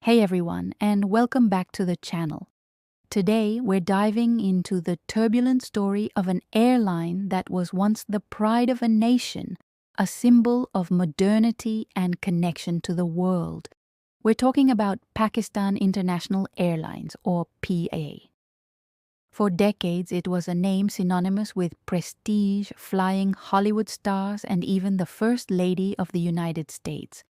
Hey everyone, and welcome back to the channel. Today we're diving into the turbulent story of an airline that was once the pride of a nation, a symbol of modernity and connection to the world. We're talking about Pakistan International Airlines, or PA. For decades, it was a name synonymous with prestige, flying Hollywood stars, and even the First Lady of the United States.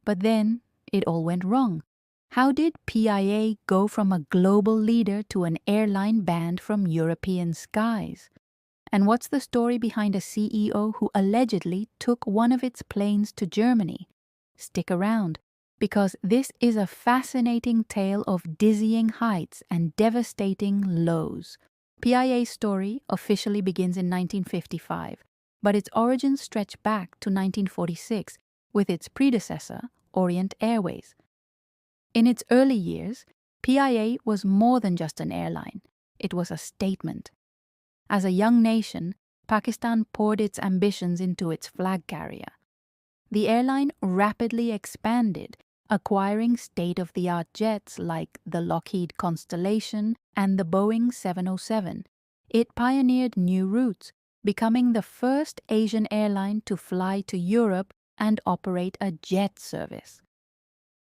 But then, it all went wrong. How did PIA go from a global leader to an airline banned from European skies? And what's the story behind a CEO who allegedly took one of its planes to Germany? Stick around, because this is a fascinating tale of dizzying heights and devastating lows. PIA's story officially begins in 1955, but its origins stretch back to 1946 with its predecessor, Orient Airways. In its early years, PIA was more than just an airline. It was a statement. As a young nation, Pakistan poured its ambitions into its flag carrier. The airline rapidly expanded, acquiring state-of-the-art jets like the Lockheed Constellation and the Boeing 707. It pioneered new routes, becoming the first Asian airline to fly to Europe and operate a jet service.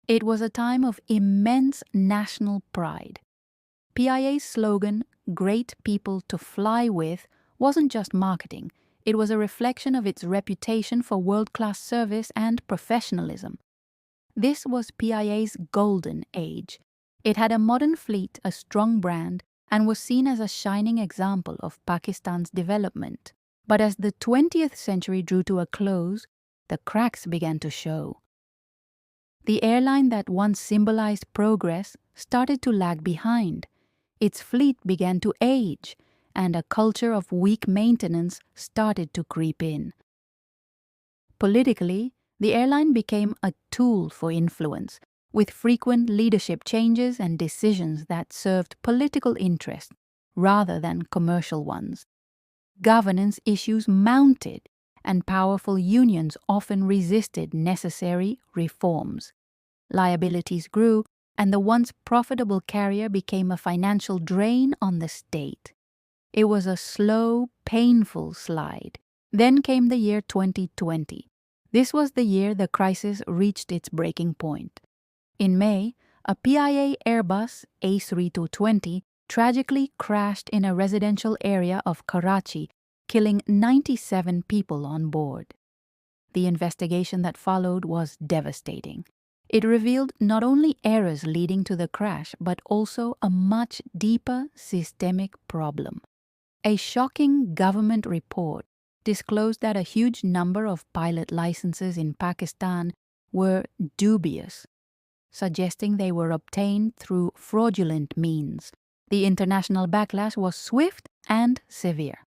It was a time of immense national pride. PIA's slogan, "Great People to Fly With," wasn't just marketing. It was a reflection of its reputation for world-class service and professionalism. This was PIA's golden age. It had a modern fleet, a strong brand, and was seen as a shining example of Pakistan's development. But as the 20th century drew to a close, the cracks began to show. The airline that once symbolized progress started to lag behind. Its fleet began to age, and a culture of weak maintenance started to creep in. Politically, the airline became a tool for influence, with frequent leadership changes and decisions that served political interests rather than commercial ones. Governance issues mounted, and powerful unions often resisted necessary reforms. Liabilities grew, and the once profitable carrier became a financial drain on the state. It was a slow, painful slide. Then came the year 2020. This was the year the crisis reached its breaking point. In May, a PIA Airbus A320 tragically crashed in a residential area of Karachi, killing 97 people on board. The investigation that followed was devastating. It revealed not only errors leading to the crash, but also a much deeper systemic problem. A shocking government report disclosed that a huge number of pilot licenses in Pakistan were dubious, suggesting they were obtained through fraudulent means. The international backlash was swift and severe.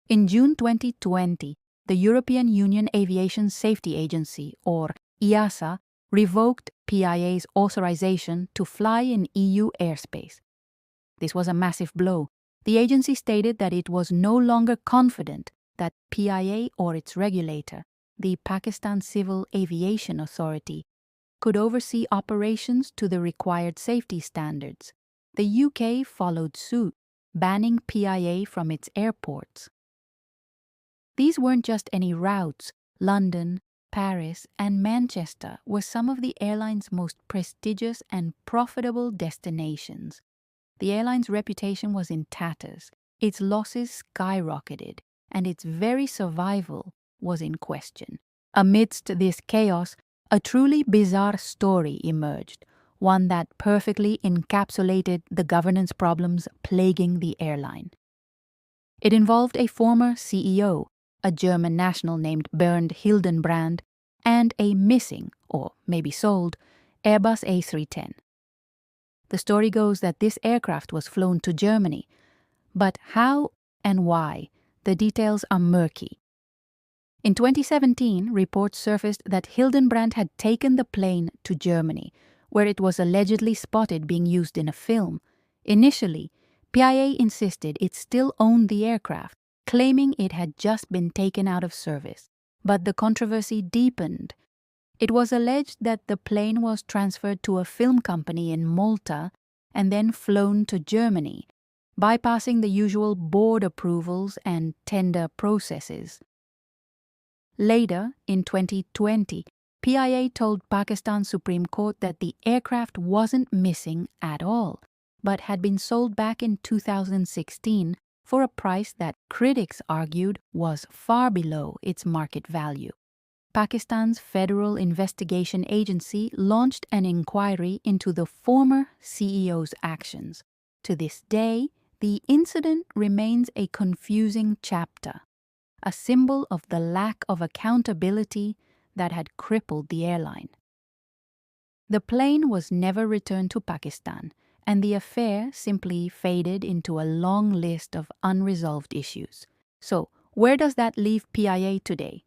In June 2020, the European Union Aviation Safety Agency, or EASA, revoked PIA's authorization to fly in EU airspace. This was a massive blow. The agency stated that it was no longer confident that PIA or its regulator, the Pakistan Civil Aviation Authority, could oversee operations to the required safety standards. The UK followed suit, banning PIA from its airports. These weren't just any routes. London, Paris, and Manchester were some of the airline's most prestigious and profitable destinations. The airline's reputation was in tatters, its losses skyrocketed, and its very survival was in question. Amidst this chaos, a truly bizarre story emerged, one that perfectly encapsulated the governance problems plaguing the airline. It involved a former CEO, a German national named Bernd Hildenbrand, and a missing, or maybe sold, Airbus A310. The story goes that this aircraft was flown to Germany, but how and why, the details are murky. In 2017, reports surfaced that Hildenbrand had taken the plane to Germany, where it was allegedly spotted being used in a film. Initially, PIA insisted it still owned the aircraft, claiming it had just been taken out of service. But the controversy deepened. It was alleged that the plane was transferred to a film company in Malta and then flown to Germany, bypassing the usual board approvals and tender processes. Later, in 2020, PIA told Pakistan's Supreme Court that the aircraft wasn't missing at all, but had been sold back in 2016 for a price that critics argued was far below its market value. Pakistan's Federal Investigation Agency launched an inquiry into the former CEO's actions. To this day, the incident remains a confusing chapter, a symbol of the lack of accountability that had crippled the airline. The plane was never returned to Pakistan, and the affair simply faded into a long list of unresolved issues. So, where does that leave PIA today?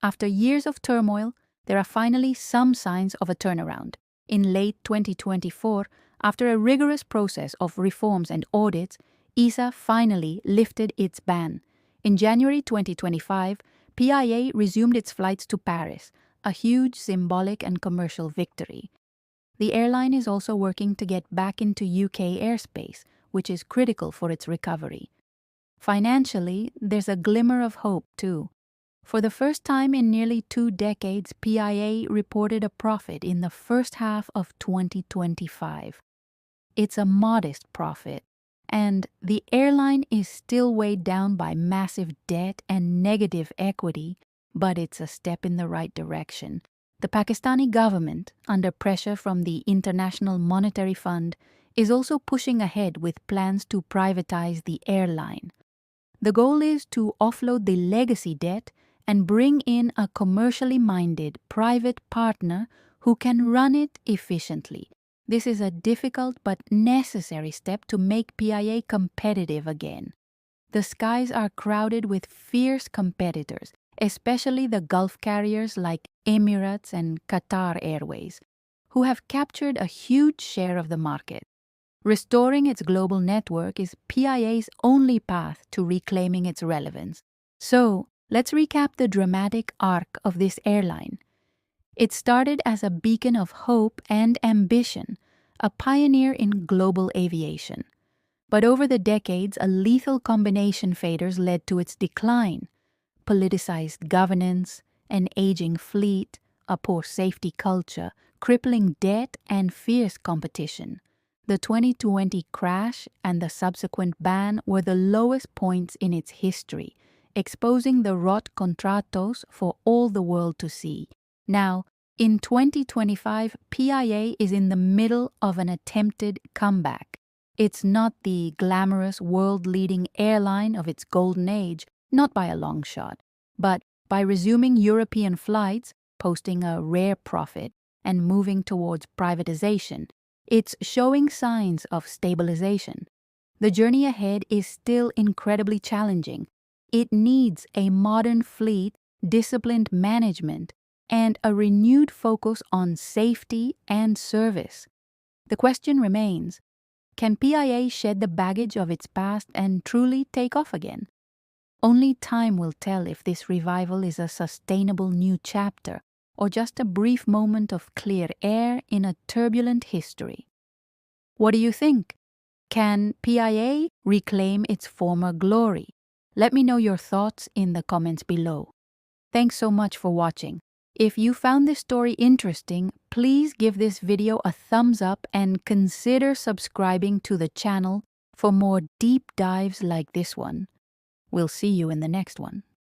After years of turmoil, there are finally some signs of a turnaround. In late 2024, after a rigorous process of reforms and audits, ESA finally lifted its ban. In January 2025, PIA resumed its flights to Paris, a huge symbolic and commercial victory. The airline is also working to get back into UK airspace, which is critical for its recovery. Financially, there's a glimmer of hope, too. For the first time in nearly 2 decades, PIA reported a profit in the first half of 2025. It's a modest profit, and the airline is still weighed down by massive debt and negative equity, but it's a step in the right direction. The Pakistani government, under pressure from the International Monetary Fund, is also pushing ahead with plans to privatize the airline. The goal is to offload the legacy debt and bring in a commercially minded private partner who can run it efficiently. This is a difficult but necessary step to make PIA competitive again. The skies are crowded with fierce competitors, especially the Gulf carriers like Emirates and Qatar Airways, who have captured a huge share of the market. Restoring its global network is PIA's only path to reclaiming its relevance. So, let's recap the dramatic arc of this airline. It started as a beacon of hope and ambition, a pioneer in global aviation. But over the decades, a lethal combination failures led to its decline. Politicized governance, an aging fleet, a poor safety culture, crippling debt, and fierce competition. The 2020 crash and the subsequent ban were the lowest points in its history, exposing the rot contratos for all the world to see. Now, in 2025, PIA is in the middle of an attempted comeback. It's not the glamorous world-leading airline of its golden age, not by a long shot, but by resuming European flights, posting a rare profit, and moving towards privatization, it's showing signs of stabilization. The journey ahead is still incredibly challenging. It needs a modern fleet, disciplined management, and a renewed focus on safety and service. The question remains, can PIA shed the baggage of its past and truly take off again? Only time will tell if this revival is a sustainable new chapter or just a brief moment of clear air in a turbulent history. What do you think? Can PIA reclaim its former glory? Let me know your thoughts in the comments below. Thanks so much for watching. If you found this story interesting, please give this video a thumbs up and consider subscribing to the channel for more deep dives like this one. We'll see you in the next one.